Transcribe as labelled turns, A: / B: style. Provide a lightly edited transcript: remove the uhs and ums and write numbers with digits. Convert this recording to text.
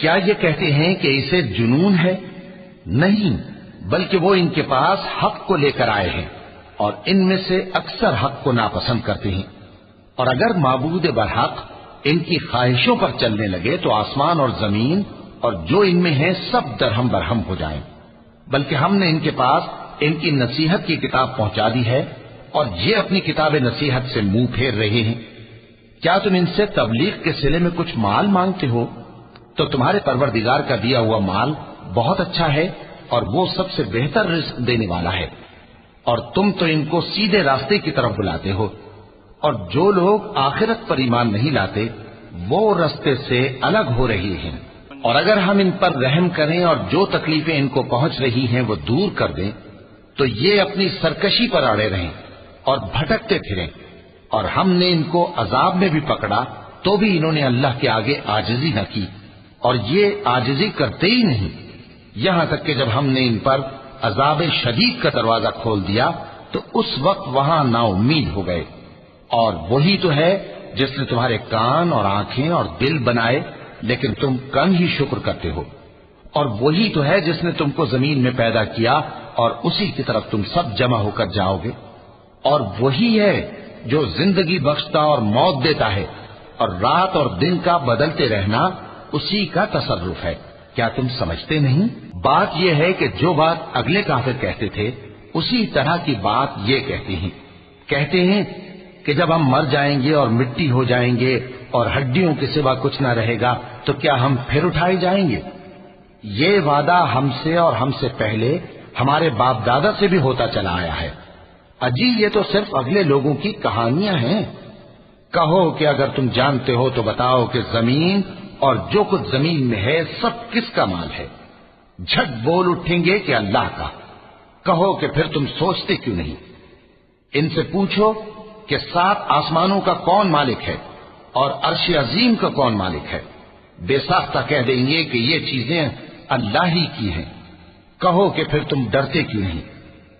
A: کیا یہ کہتے ہیں کہ اسے جنون ہے؟ نہیں، بلکہ وہ ان کے پاس حق کو لے کر آئے ہیں اور ان میں سے اکثر حق کو ناپسند کرتے ہیں۔ اور اگر معبود برحق ان کی خواہشوں پر چلنے لگے تو آسمان اور زمین اور جو ان میں ہے سب درہم برہم ہو جائیں۔ بلکہ ہم نے ان کے پاس ان کی نصیحت کی کتاب پہنچا دی ہے اور یہ اپنی کتاب نصیحت سے منہ پھیر رہے ہیں۔ کیا تم ان سے تبلیغ کے صلے میں کچھ مال مانگتے ہو؟ تو تمہارے پروردگار کا دیا ہوا مال بہت اچھا ہے اور وہ سب سے بہتر رزق دینے والا ہے، اور تم تو ان کو سیدھے راستے کی طرف بلاتے ہو۔ اور جو لوگ آخرت پر ایمان نہیں لاتے وہ راستے سے الگ ہو رہی ہیں۔ اور اگر ہم ان پر رحم کریں اور جو تکلیفیں ان کو پہنچ رہی ہیں وہ دور کر دیں تو یہ اپنی سرکشی پر اڑے رہیں اور بھٹکتے پھریں۔ اور ہم نے ان کو عذاب میں بھی پکڑا تو بھی انہوں نے اللہ کے آگے عاجزی نہ کی، اور یہ عاجزی کرتے ہی نہیں، یہاں تک کہ جب ہم نے ان پر عذاب شدید کا دروازہ کھول دیا تو اس وقت وہاں نا امید ہو گئے۔ اور وہی تو ہے جس نے تمہارے کان اور آنکھیں اور دل بنائے، لیکن تم کم ہی شکر کرتے ہو۔ اور وہی تو ہے جس نے تم کو زمین میں پیدا کیا اور اسی کی طرف تم سب جمع ہو کر جاؤ گے۔ اور وہی ہے جو زندگی بخشتا اور موت دیتا ہے، اور رات اور دن کا بدلتے رہنا اسی کا تصرف ہے۔ کیا تم سمجھتے نہیں؟ بات یہ ہے کہ جو بات اگلے کافر کہتے تھے اسی طرح کی بات یہ کہتے ہیں کہ جب ہم مر جائیں گے اور مٹی ہو جائیں گے اور ہڈیوں کے سوا کچھ نہ رہے گا تو کیا ہم پھر اٹھائے جائیں گے؟ یہ وعدہ ہم سے اور ہم سے پہلے ہمارے باپ دادا سے بھی ہوتا چلا آیا ہے۔ اجی یہ تو صرف اگلے لوگوں کی کہانیاں ہیں۔ کہو کہ اگر تم جانتے ہو تو بتاؤ کہ زمین اور جو کچھ زمین میں ہے سب کس کا مال ہے؟ جھٹ بول اٹھیں گے کہ اللہ کا۔ کہو کہ پھر تم سوچتے کیوں نہیں؟ ان سے پوچھو کہ 7 آسمانوں کا کون مالک ہے اور عرش عظیم کا کون مالک ہے؟ بے ساختہ کہہ دیں گے کہ یہ چیزیں اللہ ہی کی ہیں۔ کہو کہ پھر تم ڈرتے کیوں نہیں؟